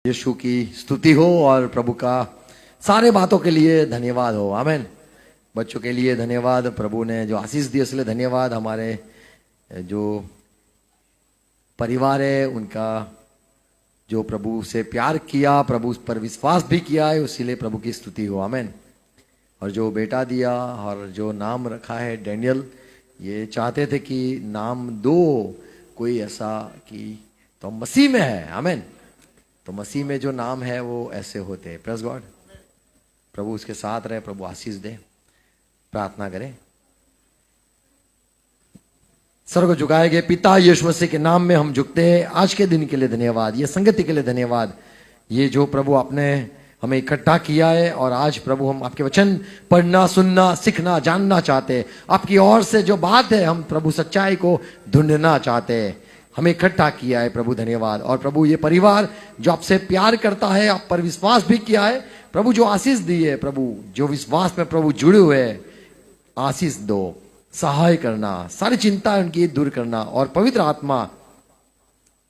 यीशु की स्तुति हो और प्रभु का सारे बातों के लिए धन्यवाद हो। आमीन। बच्चों के लिए धन्यवाद, प्रभु ने जो आशीष दी इसलिए धन्यवाद। हमारे जो परिवार है उनका जो प्रभु से प्यार किया, प्रभु पर विश्वास भी किया है, इसीलिए प्रभु की स्तुति हो। आमीन। और जो बेटा दिया और जो नाम रखा है डैनियल, ये चाहते थे कि नाम दो कोई ऐसा कि तो मसीह में है। आमीन। तो मसीह में जो नाम है वो ऐसे होते हैं। Praise God. प्रभु उसके साथ रहे, प्रभु आशीष दे। प्रार्थना करें। सर्व झुकाए गए पिता यीशु मसीह के नाम में हम झुकते हैं। आज के दिन के लिए धन्यवाद, ये संगति के लिए धन्यवाद, ये जो प्रभु आपने हमें इकट्ठा किया है। और आज प्रभु हम आपके वचन पढ़ना, सुनना, सीखना, जानना चाहते हैं। आपकी ओर से जो बात है हम प्रभु सच्चाई को ढूंढना चाहते हैं। हमें इकट्ठा किया है प्रभु, धन्यवाद। और प्रभु ये परिवार जो आपसे प्यार करता है, आप पर विश्वास भी किया है प्रभु, जो आशीष दी है प्रभु, जो विश्वास में प्रभु जुड़े हुए हैं, आशीष दो, सहाय करना, सारी चिंता उनकी दूर करना और पवित्र आत्मा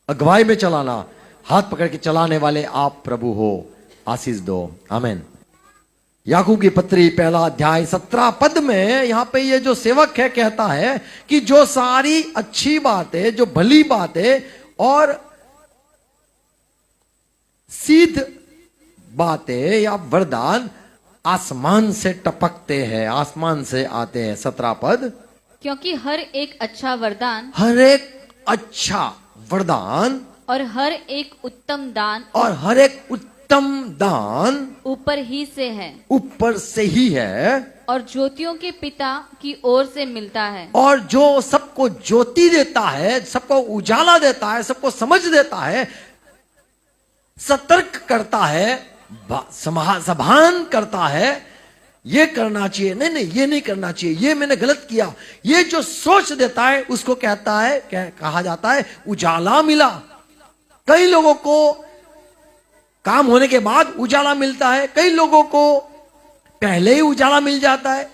अगुवाई में चलाना, हाथ पकड़ के चलाने वाले आप प्रभु हो, आशीष दो। आमीन। याकूब की पत्री पहला अध्याय 17 पद में यहाँ पे ये जो सेवक है कहता है कि जो सारी अच्छी बातें, जो भली बातें और सिद्ध बातें या वरदान आसमान से टपकते हैं, आसमान से आते हैं। 17 पद, क्योंकि हर एक अच्छा वरदान, हर एक अच्छा वरदान और हर एक उत्तम दान, और हर एक उत्तम दान ऊपर ही से है, ऊपर से ही है, और ज्योतियों के पिता की ओर से मिलता है, और जो सबको ज्योति देता है, सबको उजाला देता है, सबको समझ देता है, सतर्क करता है, सभान करता है। ये करना चाहिए, नहीं नहीं ये नहीं करना चाहिए, ये मैंने गलत किया, ये जो सोच देता है उसको कहता है, कहा जाता है उजाला मिला। कई लोगों को काम होने के बाद उजाला मिलता है, कई लोगों को पहले ही उजाला मिल जाता है।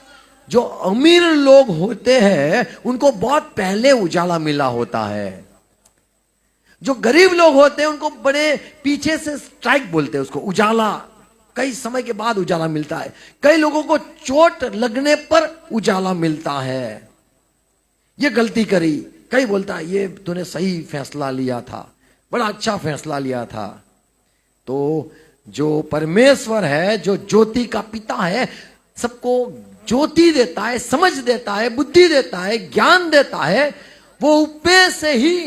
जो अमीर लोग होते हैं उनको बहुत पहले उजाला मिला होता है। जो गरीब लोग होते हैं उनको बड़े पीछे से स्ट्राइक बोलते हैं, उसको उजाला कई समय के बाद उजाला मिलता है। कई लोगों को चोट लगने पर उजाला मिलता है। ये गलती करी, कई बोलता है ये तूने सही फैसला लिया था, बड़ा अच्छा फैसला लिया था। तो जो परमेश्वर है, जो ज्योति का पिता है, सबको ज्योति देता है, समझ देता है, बुद्धि देता है, ज्ञान देता है, वो ऊपर से ही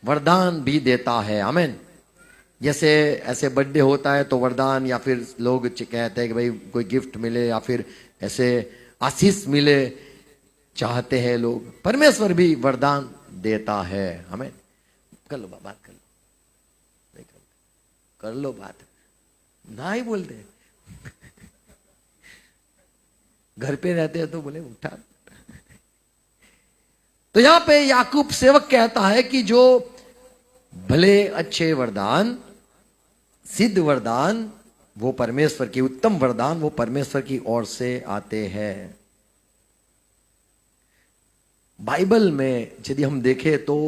वरदान भी देता है। आमीन। जैसे ऐसे बर्थडे होता है तो वरदान, या फिर लोग कहते हैं कि भाई कोई गिफ्ट मिले या फिर ऐसे आशीष मिले चाहते हैं लोग। परमेश्वर भी वरदान देता है। हमें कर लो बात, कर लो बात, ना ही बोलते घर पे रहते हैं तो बोले उठा। तो यहां पे याकूब सेवक कहता है कि जो भले अच्छे वरदान, सिद्ध वरदान, वो परमेश्वर की, उत्तम वरदान वो परमेश्वर की ओर से आते हैं। बाइबल में यदि हम देखें तो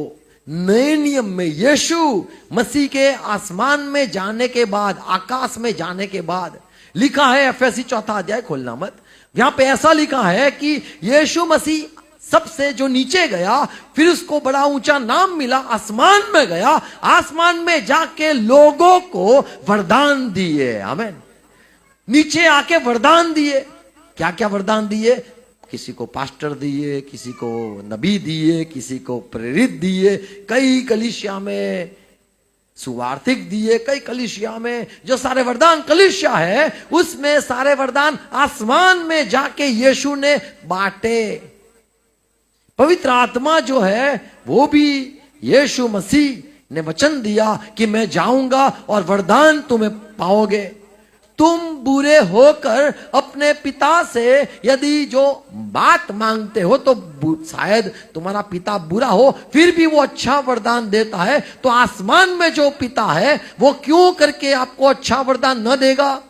नए नियम में यीशु मसीह के आसमान में जाने के बाद, आकाश में जाने के बाद लिखा है, एफएससी 4 अध्याय खोलना मत, यहां पे ऐसा लिखा है कि यीशु मसीह सबसे जो नीचे गया, फिर उसको बड़ा ऊंचा नाम मिला, आसमान में गया, आसमान में जाके लोगों को वरदान दिए। आमीन। नीचे आके वरदान दिए। क्या क्या वरदान दिए? किसी को पास्टर दिए, किसी को नबी दिए, किसी को प्रेरित दिए, कई कलीसिया में सुवार्थिक दिए, कई कलीसिया में जो सारे वरदान कलीसिया है उसमें सारे वरदान आसमान में जाके यीशु ने बांटे। पवित्र आत्मा जो है वो भी यीशु मसीह ने वचन दिया कि मैं जाऊंगा और वरदान तुम्हें पाओगे। तुम बुरे होकर अपने पिता से यदि जो बात मांगते हो तो शायद तुम्हारा पिता बुरा हो, फिर भी वो अच्छा वरदान देता है। तो आसमान में जो पिता है वो क्यों करके आपको अच्छा वरदान न देगा?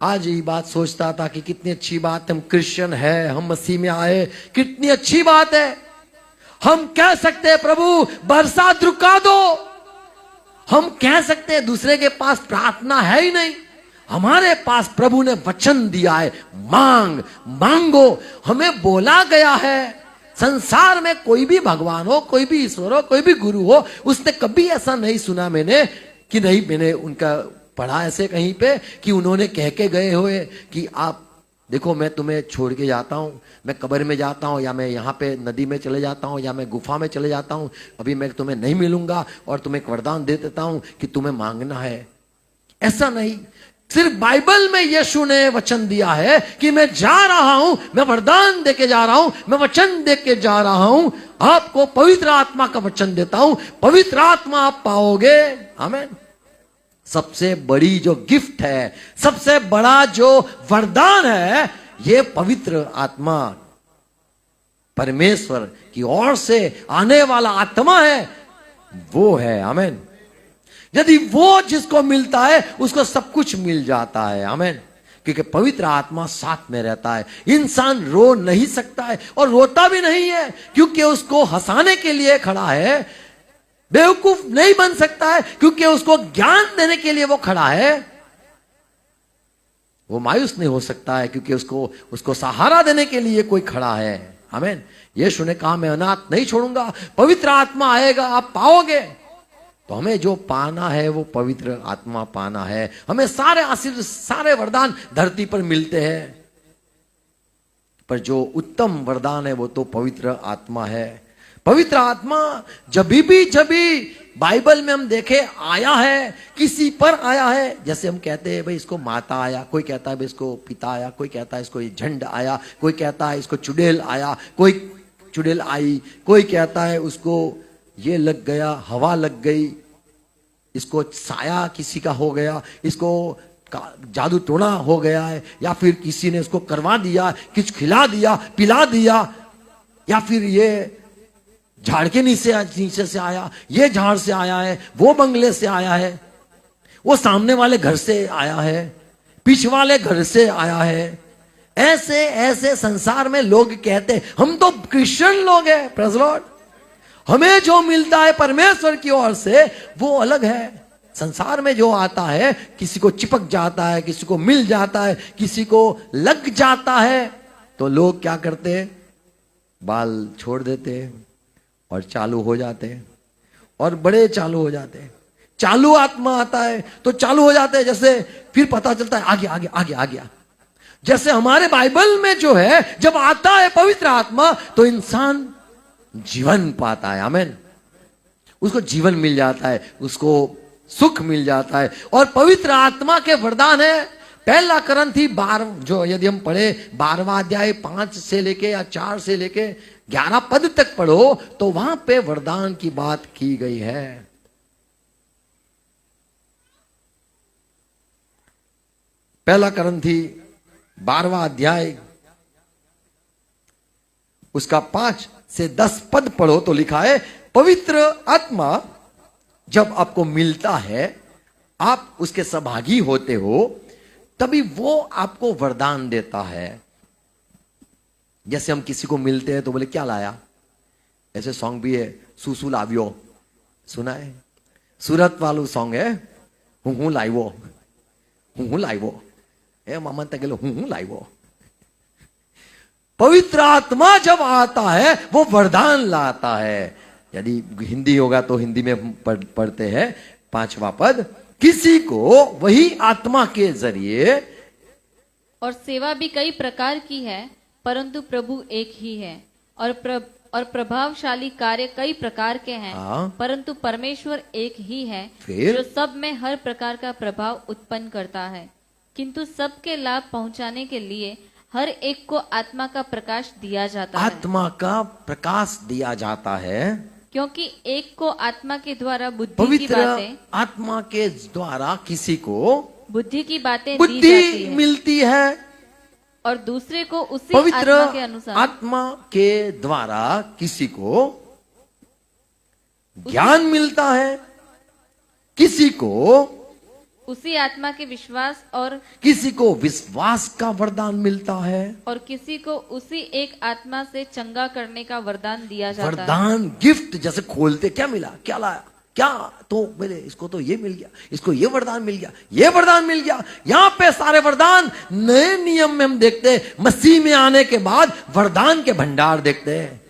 आज ये बात सोचता था कि कितनी अच्छी बात, हम क्रिश्चियन है, हम मसीह में आए, कितनी अच्छी बात है। हम कह सकते हैं प्रभु बरसात रुका दो, हम कह सकते हैं दूसरे के पास प्रार्थना है ही नहीं, हमारे पास प्रभु ने वचन दिया है, मांगो। हमें बोला गया है, संसार में कोई भी भगवान हो, कोई भी ईश्वर हो, कोई भी गुरु हो, उसने कभी ऐसा नहीं सुना मैंने कि नहीं, मैंने उनका पढ़ा ऐसे कहीं पे कि उन्होंने कह के गए हुए कि आप देखो मैं तुम्हें छोड़ के जाता हूं, मैं कब्र में जाता हूं, या मैं यहाँ पे नदी में चले जाता हूं, या मैं गुफा में चले जाता हूं, अभी मैं तुम्हें नहीं मिलूंगा और तुम्हें एक वरदान दे देता हूं कि तुम्हें मांगना है। ऐसा नहीं, सिर्फ बाइबल में यीशु ने वचन दिया है कि मैं जा रहा हूं, मैं वरदान देके जा रहा हूं, मैं वचन देके जा रहा हूं, आपको पवित्र आत्मा का वचन देता हूं, पवित्र आत्मा आप पाओगे। आमीन। सबसे बड़ी जो गिफ्ट है, सबसे बड़ा जो वरदान है, ये पवित्र आत्मा परमेश्वर की ओर से आने वाला आत्मा है, वो है। आमीन। यदि वो जिसको मिलता है उसको सब कुछ मिल जाता है। आमीन। क्योंकि पवित्र आत्मा साथ में रहता है। इंसान रो नहीं सकता है और रोता भी नहीं है, क्योंकि उसको हंसाने के लिए खड़ा है। बेवकूफ नहीं बन सकता है, क्योंकि उसको ज्ञान देने के लिए वो खड़ा है। वो मायूस नहीं हो सकता है, क्योंकि उसको सहारा देने के लिए कोई खड़ा है। आमीन। यीशु ने कहा मैं अनाथ नहीं छोड़ूंगा, पवित्र आत्मा आएगा, आप पाओगे। तो हमें जो पाना है वो पवित्र आत्मा पाना है। हमें सारे आशीर्वाद, सारे वरदान धरती पर मिलते हैं, पर जो उत्तम वरदान है वो तो पवित्र आत्मा है। पवित्र आत्मा जब भी बाइबल में हम देखे आया है, किसी पर आया है। जैसे हम कहते हैं भाई इसको माता आया, कोई कहता है भाई इसको पिता आया, कोई कहता है इसको झंड आया, कोई कहता है इसको चुड़ैल आया, कोई चुड़ैल आई, कोई कहता है उसको ये लग गया, हवा लग गई, इसको साया किसी का हो गया, इसको जादू टोना हो गया है, या फिर किसी ने इसको करवा दिया, कुछ खिला दिया, पिला दिया, या फिर ये झाड़ के नीचे से आया, ये झाड़ से आया है, वो बंगले से आया है, वो सामने वाले घर से आया है, पीछे वाले घर से आया है। ऐसे ऐसे संसार में लोग कहते हैं, हम तो क्रिश्चियन लोग हैं, प्रेज़ लॉर्ड, हमें जो मिलता है परमेश्वर की ओर से वो अलग है। संसार में जो आता है, किसी को चिपक जाता है, किसी को मिल जाता है, किसी को लग जाता है, तो लोग क्या करते हैं, बाल छोड़ देते हैं और चालू हो जाते हैं, और बड़े चालू हो जाते हैं। चालू आत्मा आता है तो चालू हो जाते हैं, जैसे फिर पता चलता है आगे आगे आगे आ गया। जैसे हमारे बाइबल में जो है, जब आता है पवित्र आत्मा तो इंसान जीवन पाता है। आमीन। उसको जीवन मिल जाता है, उसको सुख मिल जाता है। और पवित्र आत्मा के वरदान है, पहला करंथी 12, जो यदि हम पढ़े 12वां अध्याय 5 से लेके या 4 से लेके 11 पद तक पढ़ो, तो वहां पे वरदान की बात की गई है। पहला करंथी 12वां अध्याय उसका 5 से 10 पद पढ़ो तो लिखा है, पवित्र आत्मा जब आपको मिलता है, आप उसके सहभागी होते हो, तभी वो आपको वरदान देता है। जैसे हम किसी को मिलते हैं तो बोले क्या लाया, ऐसे सॉन्ग भी है, सुसु लावियो, सुना है, सूरत वालों सॉन्ग है, हूं लाइवो, हूं लाइवो, ए मामा तक हूं लाइवो। पवित्र आत्मा जब आता है वो वरदान लाता है। यदि हिंदी होगा तो हिंदी में पढ़ते हैं 5वां पद, किसी को वही आत्मा के जरिए, और सेवा भी कई प्रकार की है, परंतु प्रभु एक ही है, और प्रभावशाली कार्य कई प्रकार के हैं, परंतु परमेश्वर एक ही है, जो सब में हर प्रकार का प्रभाव उत्पन्न करता है, किंतु सबके लाभ पहुंचाने के लिए हर एक को आत्मा का प्रकाश दिया जाता है। आत्मा का प्रकाश दिया जाता है, क्योंकि एक को आत्मा के द्वारा बुद्धि की पवित्र बातें, आत्मा के द्वारा किसी को बुद्धि की बातें दी बुद्धि जाती है, मिलती है, और दूसरे को उसी पवित्र आत्मा के अनुसार, आत्मा के द्वारा किसी को ज्ञान मिलता है, किसी को उसी आत्मा के विश्वास, और किसी को विश्वास का वरदान मिलता है, और किसी को उसी एक आत्मा से चंगा करने का वरदान दिया जाता है। वरदान गिफ्ट जैसे खोलते क्या मिला, क्या लाया, क्या? तो बोले इसको तो ये मिल गया, इसको ये वरदान मिल गया, ये वरदान मिल गया। यहां पे सारे वरदान नए नियम में हम देखते हैं, मसीह में आने के बाद वरदान के भंडार देखते हैं।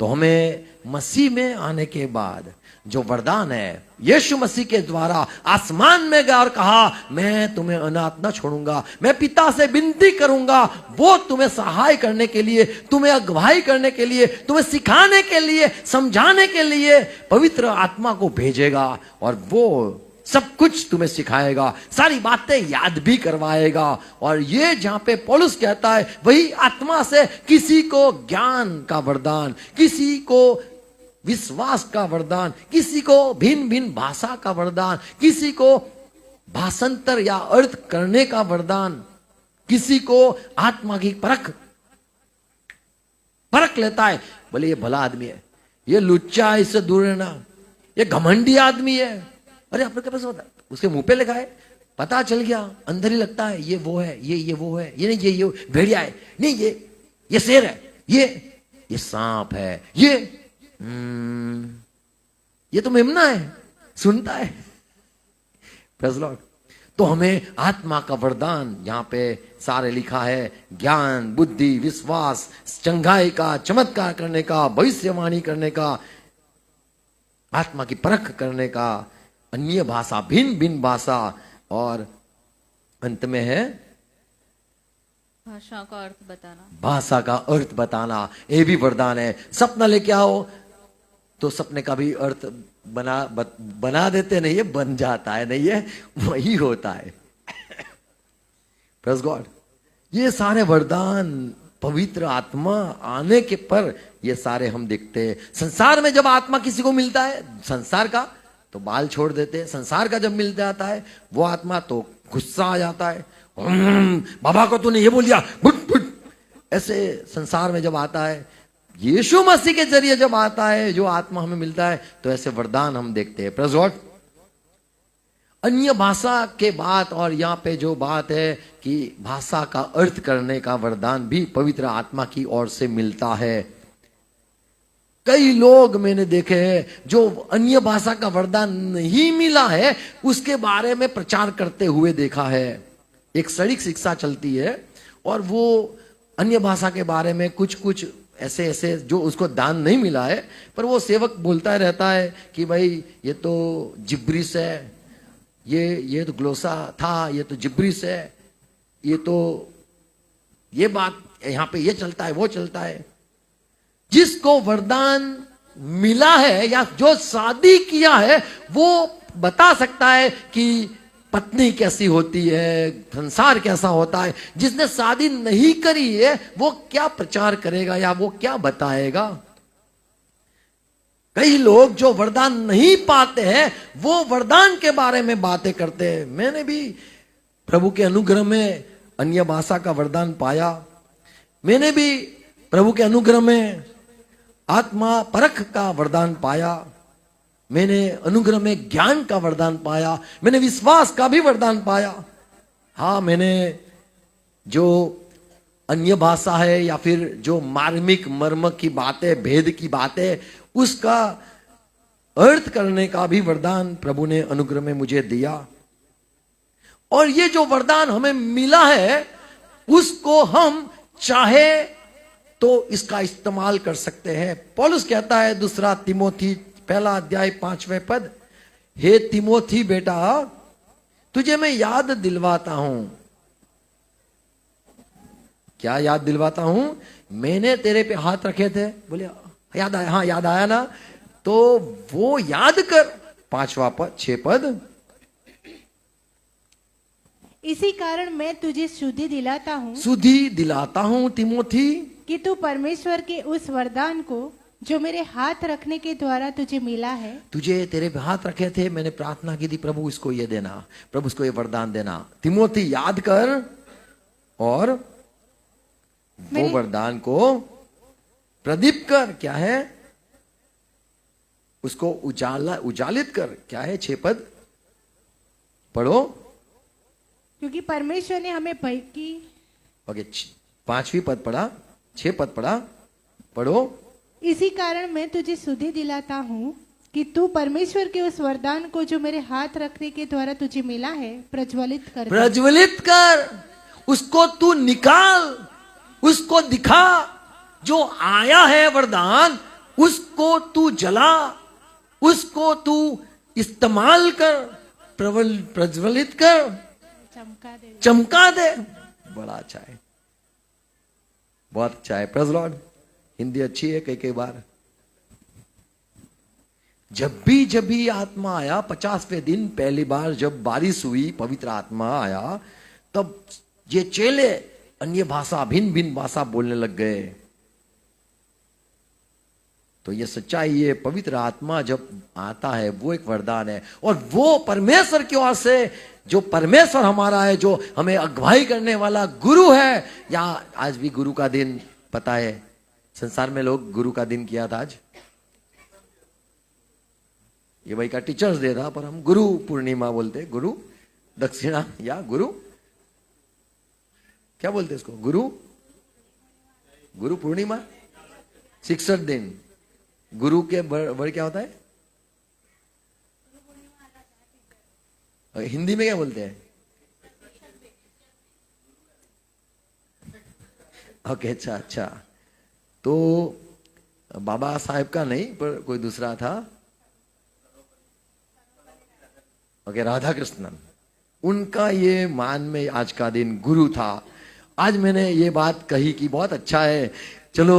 तो हमें मसीह में आने के बाद जो वरदान है, यीशु मसीह के द्वारा आसमान में गया और कहा मैं तुम्हें अनाथ न छोड़ूंगा, मैं पिता से विनती करूंगा, वो तुम्हें सहाय करने के लिए, तुम्हें अगुवाई करने के लिए, तुम्हें सिखाने के लिए, समझाने के लिए पवित्र आत्मा को भेजेगा और वो सब कुछ तुम्हें सिखाएगा, सारी बातें याद भी करवाएगा। और ये जहां पे पौलुस कहता है वही आत्मा से किसी को ज्ञान का वरदान, किसी को विश्वास का वरदान, किसी को भिन्न भिन्न भाषा का वरदान, किसी को भाषांतर या अर्थ करने का वरदान, किसी को आत्मा की परख लेता है। बोले ये भला आदमी है, ये लुच्चा है, इससे दूर रहना, ये घमंडी आदमी है। अरे आपने क्या पता होता, उसके मुंह पे लिखा है, पता चल गया, अंदर ही लगता है ये वो है, ये वो है, ये नहीं ये भेड़िया है, नहीं ये शेर है, ये सांप है, ये तो मेमना है, सुनता है। Praise Lord. तो हमें आत्मा का वरदान यहां पे सारे लिखा है, ज्ञान, बुद्धि, विश्वास, चंगाई का, चमत्कार करने का, भविष्यवाणी करने का, आत्मा की परख करने का, अन्य भाषा, भिन्न भिन्न भाषा, और अंत में है भाषा का अर्थ बताना। भाषा का अर्थ बताना, ये भी वरदान है। सपना लेके आओ तो सपने का भी अर्थ बना देते, नहीं है बन जाता है, नहीं है वही होता है। Praise God. ये सारे वरदान पवित्र आत्मा आने के पर ये सारे हम देखते हैं। संसार में जब आत्मा किसी को मिलता है संसार का, तो बाल छोड़ देते हैं। संसार का जब मिल जाता है वो आत्मा, तो गुस्सा आ जाता है, बाबा को तूने ये बोल दिया, बुट बुट। ऐसे संसार में जब आता है, यीशु मसीह के जरिए जब आता है, जो आत्मा हमें मिलता है, तो ऐसे वरदान हम देखते हैं। Praise God. अन्य भाषा के बात, और यहाँ पे जो बात है कि भाषा का अर्थ करने का वरदान भी पवित्र आत्मा की ओर से मिलता है। कई लोग मैंने देखे हैं जो अन्य भाषा का वरदान नहीं मिला है, उसके बारे में प्रचार करते हुए देखा है। एक सड़क शिक्षा चलती है और वो अन्य भाषा के बारे में कुछ ऐसे जो उसको दान नहीं मिला है, पर वो सेवक बोलता रहता है कि भाई ये तो जिब्रिस है, ये तो ग्लोसा था, ये तो जिब्रिस है, ये तो ये बात यहाँ पे ये चलता है, वो चलता है। जिसको वरदान मिला है या जो शादी किया है वो बता सकता है कि पत्नी कैसी होती है, संसार कैसा होता है। जिसने शादी नहीं करी है वो क्या प्रचार करेगा या वो क्या बताएगा। कई लोग जो वरदान नहीं पाते हैं वो वरदान के बारे में बातें करते हैं। मैंने भी प्रभु के अनुग्रह में अन्य भाषा का वरदान पाया। मैंने भी प्रभु के अनुग्रह में आत्मा परख का वरदान पाया। मैंने अनुग्रह में ज्ञान का वरदान पाया। मैंने विश्वास का भी वरदान पाया। हाँ, मैंने जो अन्य भाषा है या फिर जो मार्मिक मर्म की बातें, भेद की बातें, उसका अर्थ करने का भी वरदान प्रभु ने अनुग्रह में मुझे दिया। और ये जो वरदान हमें मिला है उसको हम चाहे तो इसका इस्तेमाल कर सकते हैं। पौलुस कहता है दूसरा तिमोथी 1 अध्याय 5वें पद, हे तिमोथी बेटा, तुझे मैं याद दिलवाता हूं। क्या याद दिलवाता हूं? मैंने तेरे पे हाथ रखे थे। बोले याद आया? हाँ याद आया ना। तो वो याद कर। 5वां पद, 6 पद, इसी कारण मैं तुझे शुद्धि दिलाता हूँ तिमोथी, कि तू परमेश्वर के उस वरदान को जो मेरे हाथ रखने के द्वारा तुझे मिला है। तुझे तेरे पे हाथ रखे थे, मैंने प्रार्थना की थी प्रभु इसको ये देना, प्रभु इसको ये वरदान देना। तिमोथी याद कर और वो वरदान को प्रदीप कर। क्या है? उसको उजालित कर। क्या है? 6 पद पढ़ो। क्योंकि परमेश्वर ने हमें भय की। ओके, 5वीं पद पढ़ा, 6 पद पढ़ा, पढ़ो। इसी कारण मैं तुझे शुद्धि दिलाता हूँ कि तू परमेश्वर के उस वरदान को जो मेरे हाथ रखने के द्वारा तुझे मिला है प्रज्वलित कर दे। प्रज्वलित कर, उसको तू निकाल, उसको दिखा। जो आया है वरदान उसको तू जला, उसको तू इस्तेमाल कर, प्रज्वलित कर, चमका दे। चमका दे। बड़ा अच्छा है, बहुत अच्छा है। Praise Lord. हिंदी अच्छी है कई कई बार। जब भी आत्मा आया, 50वें दिन पहली बार जब बारिश हुई, पवित्र आत्मा आया, तब ये चेले अन्य भाषा, भिन्न भिन्न भाषा बोलने लग गए। तो ये सच्चाई, ये पवित्र आत्मा जब आता है वो एक वरदान है, और वो परमेश्वर की ओर से, जो परमेश्वर हमारा है, जो हमें अगुवाई करने वाला गुरु है। या आज भी गुरु का दिन, पता है संसार में लोग गुरु का दिन किया था आज, ये भाई का टीचर्स डे था, पर हम गुरु पूर्णिमा बोलते, गुरु दक्षिणा या गुरु क्या बोलते इसको, गुरु पूर्णिमा, शिक्षक दिन। गुरु के वर्ड क्या होता है हिंदी में, क्या बोलते हैं? ओके, अच्छा। तो बाबा साहेब का नहीं, पर कोई दूसरा था। ओके, राधा कृष्णन, उनका ये मान में आज का दिन गुरु था। आज मैंने ये बात कही कि बहुत अच्छा है, चलो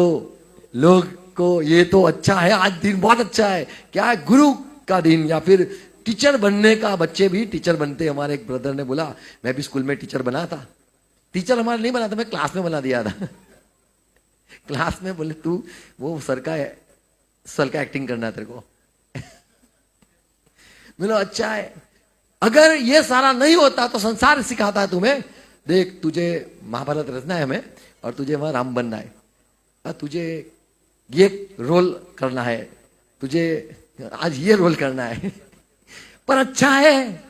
लोग को ये तो अच्छा है, आज दिन बहुत अच्छा है, क्या है गुरु का दिन। या फिर टीचर बनने का, बच्चे भी टीचर बनते। हमारे एक ब्रदर ने बोला, मैं भी स्कूल में टीचर बना था। टीचर हमारा नहीं बना था, मैं क्लास में बना दिया था। क्लास में बोले तू वो सर का एक्टिंग करना है तेरे को। बोलो अच्छा है। अगर ये सारा नहीं होता तो संसार सिखाता है तुम्हें, देख तुझे महाभारत रचना है हमें, और तुझे वहां राम बनना है, और तुझे ये रोल करना है, तुझे आज ये रोल करना है। पर अच्छा है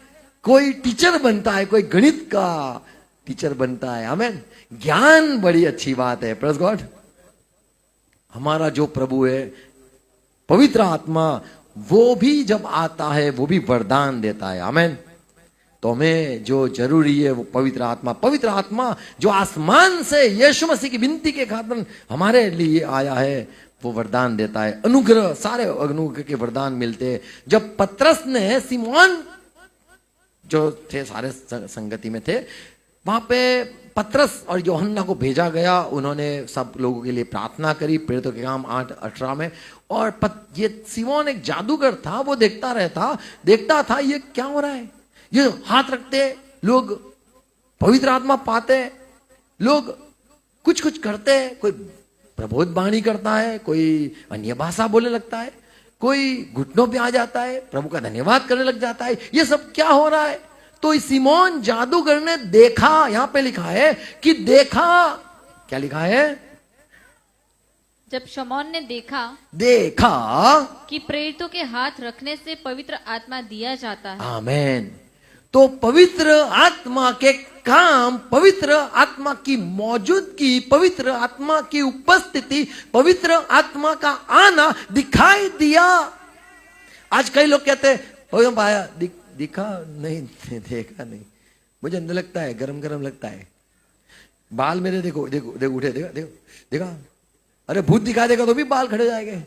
कोई टीचर बनता है, कोई गणित का टीचर बनता है। आमीन। ज्ञान बड़ी अच्छी बात है। Praise God. हमारा जो प्रभु है पवित्र आत्मा, वो भी जब आता है वो भी वरदान देता है। आमीन। तो हमें जो जरूरी है वो पवित्र आत्मा जो आसमान से यीशु मसीह की विनती के खातिर हमारे लिए आया है, वो वरदान देता है। अनुग्रह, सारे अनुग्रह के वरदान मिलते हैं। जब पतरस ने सिमोन जो थे, सारे संगति में थे, वहां पे पतरस और यूहन्ना को भेजा गया। उन्होंने सब लोगों के लिए प्रार्थना करी, प्रेरितों के काम 8:18 में। और ये सिमोन एक जादूगर था, वो देखता था ये क्या हो रहा है। ये हाथ रखते लोग पवित्र आत्मा पाते, लोग कुछ करते, कोई प्रबोध वाणी करता है, कोई अन्य भाषा बोलने लगता है, कोई घुटनों पे आ जाता है, प्रभु का धन्यवाद करने लग जाता है। ये सब क्या हो रहा है? तो सिमोन जादूगर ने देखा, यहां पे लिखा है कि देखा, क्या लिखा है? जब शमौन ने देखा कि प्रेरितों के हाथ रखने से पवित्र आत्मा दिया जाता है। आमेन। तो पवित्र आत्मा के काम, पवित्र आत्मा की मौजूदगी, पवित्र आत्मा की उपस्थिति, पवित्र आत्मा का आना दिखाई दिया। आज कई लोग कहते हैं पाया, दिखा नहीं, देखा नहीं। मुझे अंदर लगता है गरम गरम लगता है। बाल मेरे देखो उठे, देखा। अरे भूत दिखा देगा तो भी बाल खड़े जाएंगे।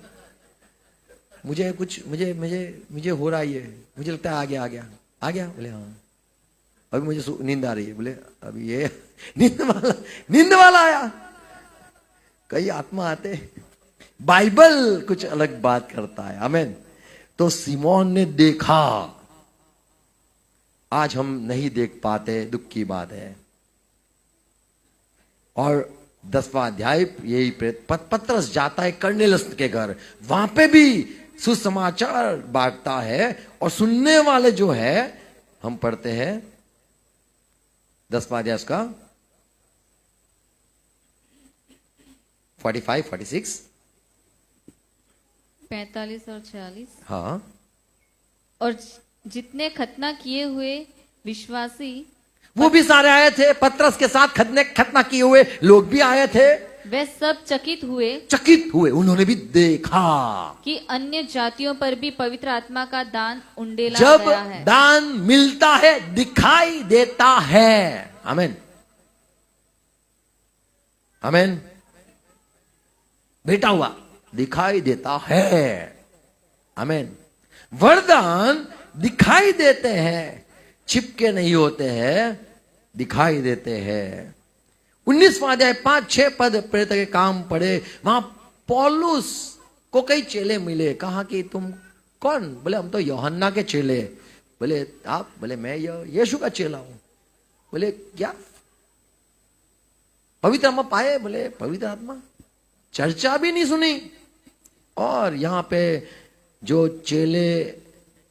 मुझे हो रहा ही है, मुझे लगता है आ गया। बोले हाँ, अभी मुझे नींद आ रही है। बोले अभी ये नींद वाला आया। कई आत्मा आते, बाइबल कुछ अलग बात करता है। आमीन। तो सिमोन ने देखा, आज हम नहीं देख पाते, दुख की बात है। और 10वां अध्याय यही पतरस जाता है कर्नेलियुस के घर, वहां पे भी सुसमाचार बांटता है। और सुनने वाले जो है, हम पढ़ते हैं 10वां अध्याय का 45, 46, 45 और 46। हाँ। और जितने खतना किए हुए विश्वासी, वो भी सारे आए थे। पतरस के साथ खतना किए हुए लोग भी आए थे। वे सब चकित हुए, उन्होंने भी देखा। कि अन्य जातियों पर भी पवित्र आत्मा का दान उंडेला जब गया है। दान मिलता है दिखाई देता है। आमीन, आमीन। बेटा हुआ दिखाई देता है। आमीन। वरदान दिखाई देते हैं, छिपके नहीं होते हैं, दिखाई देते हैं। 19वां अध्याय 5-6 पद प्रेरित के काम पढ़े। वहां पौलुस को कई चेले मिले। कहा कि तुम कौन? बोले हम तो यूहन्ना के चेले। बोले आप? बोले मैं यीशु का चेला हूं। बोले क्या पवित्र आत्मा पाए? बोले पवित्र आत्मा, चर्चा भी नहीं सुनी। और यहां पे जो चेले,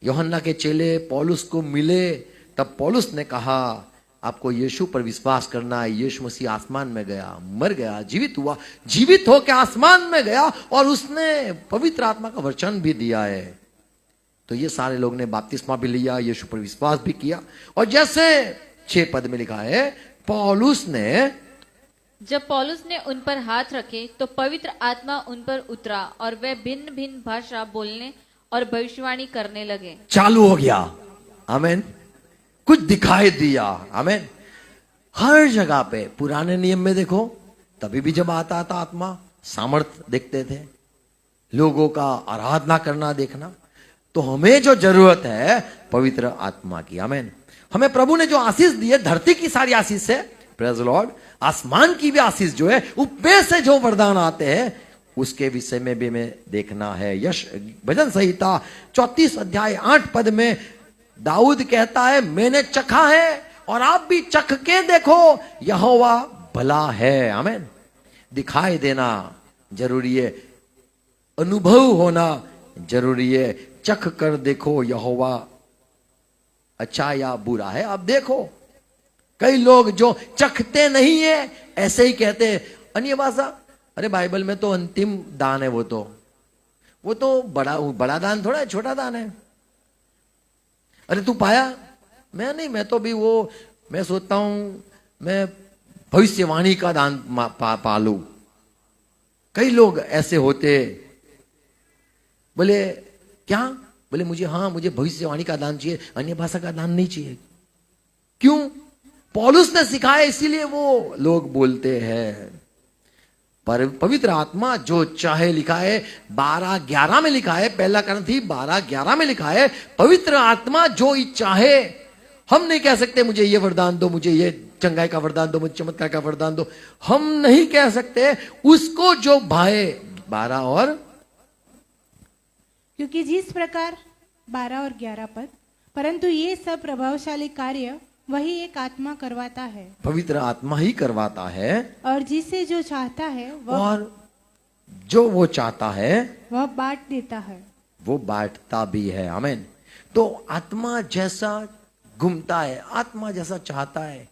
यूहन्ना के चेले पौलुस को मिले, तब पौलुस ने कहा आपको यीशु पर विश्वास करना है। यीशु मसीह आसमान में गया, मर गया, जीवित हुआ, जीवित होकर आसमान में गया और उसने पवित्र आत्मा का वचन भी दिया है। तो ये सारे लोग ने बपतिस्मा भी लिया, यीशु पर विश्वास भी किया। और जैसे 6 पद में लिखा है, जब पौलुस ने उन पर हाथ रखे तो पवित्र आत्मा उन पर उतरा और वे भिन्न भिन्न भाषा बोलने और भविष्यवाणी करने लगे। चालू हो गया। आमीन। कुछ दिखाई दिया। आमीन। हर जगह पे पुराने नियम में देखो, तभी भी जब आता था आत्मा, सामर्थ देखते थे, लोगों का आराधना करना देखना। तो हमें जो जरूरत है पवित्र आत्मा की। आमीन। हमें प्रभु ने जो आशीष दी है, धरती की सारी आशीष है, प्रेज लॉर्ड, आसमान की भी आशीष जो है, ऊपर से जो वरदान आते हैं उसके विषय में भी हमें देखना है। यश भजन संहिता 34 अध्याय 8 पद में दाऊद कहता है, मैंने चखा है और आप भी चख के देखो, यहोवा भला है। आमीन। दिखाई देना जरूरी है, अनुभव होना जरूरी है। चख कर देखो यहोवा अच्छा या बुरा है। आप देखो, कई लोग जो चखते नहीं है ऐसे ही कहते हैं अन्य भाषा। अरे बाइबल में तो अंतिम दान है, वो तो बड़ा दान थोड़ा है, छोटा दान है। अरे तू पाया? मैं नहीं, मैं तो भी मैं सोचता हूं मैं भविष्यवाणी का दान पालू। कई लोग ऐसे होते। बोले क्या? बोले मुझे भविष्यवाणी का दान चाहिए, अन्य भाषा का दान नहीं चाहिए। क्यों? पौलुस ने सिखाया इसीलिए वो लोग बोलते हैं। पर पवित्र आत्मा जो चाहे, लिखा है 12-11 में लिखा है, पहला करंथी 12-11 में लिखा है, पवित्र आत्मा जो चाहे। हम नहीं कह सकते मुझे ये वरदान दो, मुझे ये चंगाई का वरदान दो, मुझे चमत्कार का वरदान दो। हम नहीं कह सकते, उसको जो भाए। 12 और क्योंकि जिस प्रकार 12 और 11 पद, परंतु ये सब प्रभावशाली कार्य वही एक आत्मा करवाता है, पवित्र आत्मा ही करवाता है। और जिसे जो चाहता है और जो वो चाहता है वह बांट देता है, वो बांटता भी है। आमीन। तो आत्मा जैसा घूमता है, आत्मा जैसा चाहता है।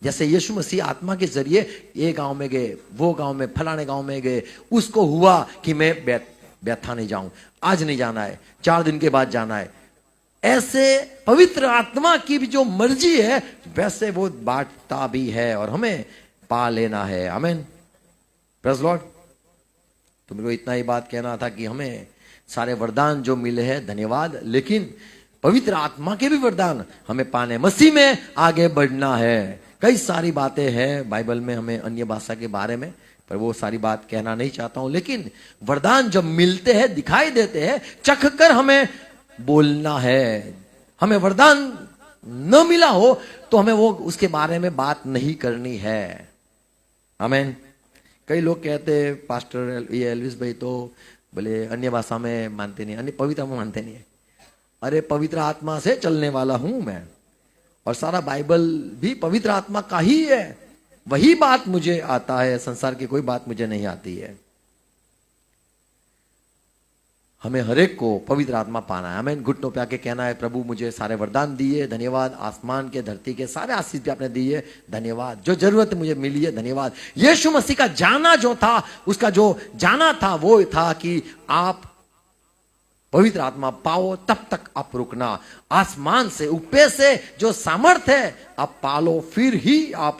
जैसे यीशु मसीह आत्मा के जरिए ये गांव में गए, वो गांव में, फलाने गांव में गए, उसको हुआ कि मैं बैठा नहीं जाऊं, आज नहीं जाना है, 4 दिन के बाद जाना है। ऐसे पवित्र आत्मा की भी जो मर्जी है वैसे वो बांटता भी है और हमें पा लेना है। आमीन। Praise Lord. तो मेरे को इतना ही बात कहना था कि हमें सारे वरदान जो मिले हैं धन्यवाद, लेकिन पवित्र आत्मा के भी वरदान हमें पाने, मसीह में आगे बढ़ना है। कई सारी बातें हैं बाइबल में हमें अन्य भाषा के बारे में, पर वो सारी बात कहना नहीं चाहता हूं। लेकिन वरदान जब मिलते हैं, दिखाई देते हैं, चख कर हमें बोलना है। हमें वरदान न मिला हो तो हमें वो उसके बारे में बात नहीं करनी है। आमीन। कई लोग कहते हैं पास्टर ये एल्विस भाई तो बोले अन्य भाषा में मानते नहीं, अन्य पवित्र में मानते नहीं है। अरे पवित्र आत्मा से चलने वाला हूं मैं, और सारा बाइबल भी पवित्र आत्मा का ही है। वही बात मुझे आता है, संसार की कोई बात मुझे नहीं आती है। हमें हरेक को पवित्र आत्मा पाना है। हमें घुटनों पे आके कहना है प्रभु मुझे सारे वरदान दिए, धन्यवाद। आसमान के धरती के सारे आशीष भी आपने दिए, धन्यवाद। जो जरूरत मुझे मिली है, धन्यवाद। यीशु मसीह का जाना जो था, उसका जो जाना था वो था कि आप पवित्र आत्मा पाओ, तब तक आप रुकना। आसमान से, ऊपर से जो सामर्थ है आप पालो, फिर ही आप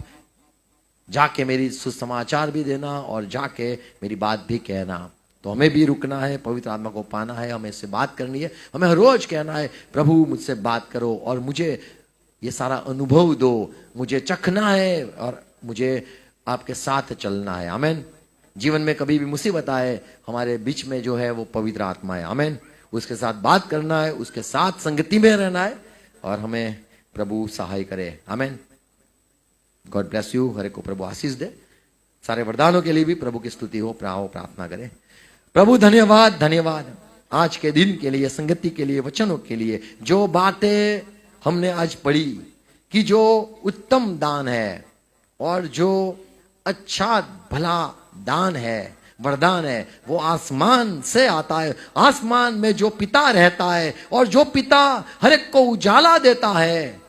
जाके मेरी सुसमाचार भी देना और जाके मेरी बात भी कहना। तो हमें भी रुकना है, पवित्र आत्मा को पाना है, हमें इससे बात करनी है, हमें हर रोज कहना है प्रभु मुझसे बात करो और मुझे ये सारा अनुभव दो, मुझे चखना है और मुझे आपके साथ चलना है। आमीन। जीवन में कभी भी मुसीबत आए, हमारे बीच में जो है वो पवित्र आत्मा है। आमीन। उसके साथ बात करना है, उसके साथ संगति में रहना है और हमें प्रभु सहाय करे। आमीन। God bless you. हर एक को प्रभु आशीष दे। सारे वरदानों के लिए भी प्रभु की स्तुति हो, प्रार्थना करें। प्रभु धन्यवाद, धन्यवाद आज के दिन के लिए, संगति के लिए, वचनों के लिए, जो बातें हमने आज पढ़ी कि जो उत्तम दान है और जो अच्छा भला दान है, वरदान है, वो आसमान से आता है। आसमान में जो पिता रहता है और जो पिता हर एक को उजाला देता है,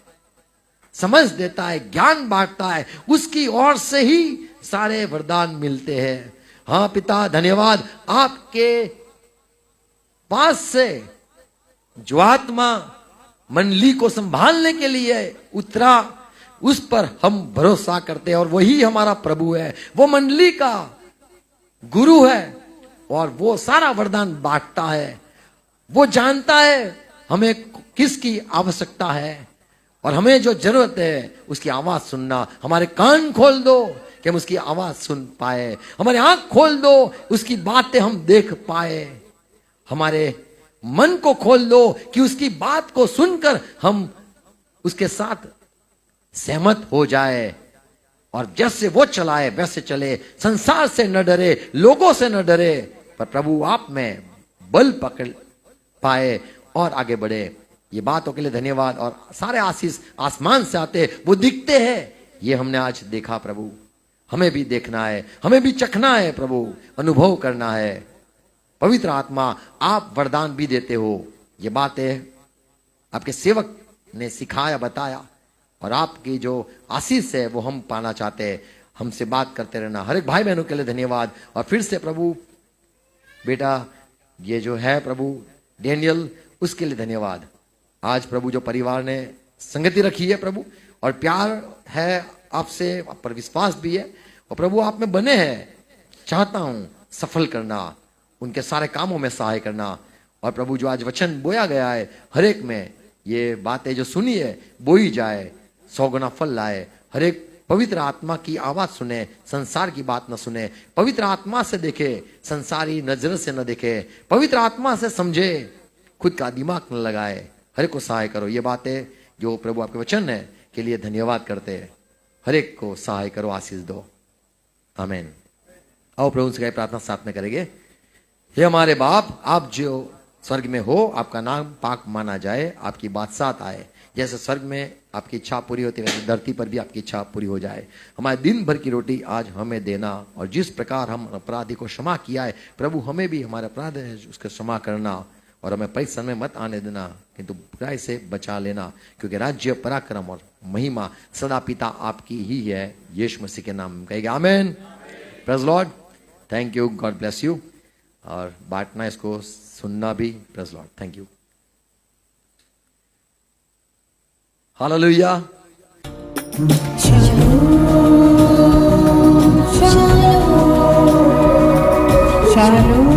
समझ देता है, ज्ञान बांटता है, उसकी ओर से ही सारे वरदान मिलते हैं। हाँ पिता धन्यवाद, आपके पास से जो आत्मा मंडली को संभालने के लिए उतरा, उस पर हम भरोसा करते हैं और वही हमारा प्रभु है, वो मंडली का गुरु है और वो सारा वरदान बांटता है। वो जानता है हमें किसकी आवश्यकता है और हमें जो जरूरत है उसकी आवाज सुनना। हमारे कान खोल दो कि हम उसकी आवाज सुन पाए, हमारे आंख खोल दो उसकी बातें हम देख पाए, हमारे मन को खोल दो कि उसकी बात को सुनकर हम उसके साथ सहमत हो जाए और जैसे वो चलाए वैसे चले। संसार से न डरे, लोगों से न डरे, पर प्रभु आप में बल पकड़ पाए और आगे बढ़े। ये बातों के लिए धन्यवाद। और सारे आशीष आसमान से आते, वो दिखते हैं, ये हमने आज देखा प्रभु। हमें भी देखना है, हमें भी चखना है प्रभु, अनुभव करना है। पवित्र आत्मा आप वरदान भी देते हो, ये बातें आपके सेवक ने सिखाया, बताया और आपकी जो आशीष है वो हम पाना चाहते हैं। हमसे बात करते रहना। हर एक भाई बहनों के लिए धन्यवाद। और फिर से प्रभु बेटा ये जो है प्रभु डेनियल, उसके लिए धन्यवाद। आज प्रभु जो परिवार ने संगति रखी है प्रभु, और प्यार है आपसे, आप पर विश्वास भी है और प्रभु आप में बने हैं, चाहता हूं सफल करना, उनके सारे कामों में सहाय करना। और प्रभु जो आज वचन बोया गया है, हर एक में ये बातें जो सुनी है बोई जाए, 100 गुना फल लाए। हर एक पवित्र आत्मा की आवाज सुने, संसार की बात न सुने, पवित्र आत्मा से देखे, संसारी नजर से न देखे, पवित्र आत्मा से समझे, खुद का दिमाग न लगाए। हर एक को सहाय करो। ये बातें जो प्रभु आपके वचन है के लिए धन्यवाद करते हैं। हर एक को सहाय करो, आशीष दो। आमीन। आओ प्रभु से प्रार्थना साथ में करेंगे। हे हमारे बाप, आप जो स्वर्ग में हो, आपका नाम पाक माना जाए, आपकी बादशाहत आए। जैसे स्वर्ग में आपकी इच्छा पूरी होती है, वैसे धरती पर भी आपकी इच्छा पूरी हो जाए। हमारे दिन भर की रोटी आज हमें देना, और जिस प्रकार हम अपराधी को क्षमा किया है प्रभु, हमें भी हमारे अपराध है उसका क्षमा करना, और हमें परीक्षा में मत आने देना, किंतु बुराई से बचा लेना, क्योंकि राज्य, पराक्रम और महिमा सदा पिता आपकी ही है। यीशु मसीह के नाम में कहेगा आमीन। Praise Lord. Thank you. God bless you. और बांटना, इसको सुनना भी। Praise Lord. Thank you. Hallelujah. Shalom.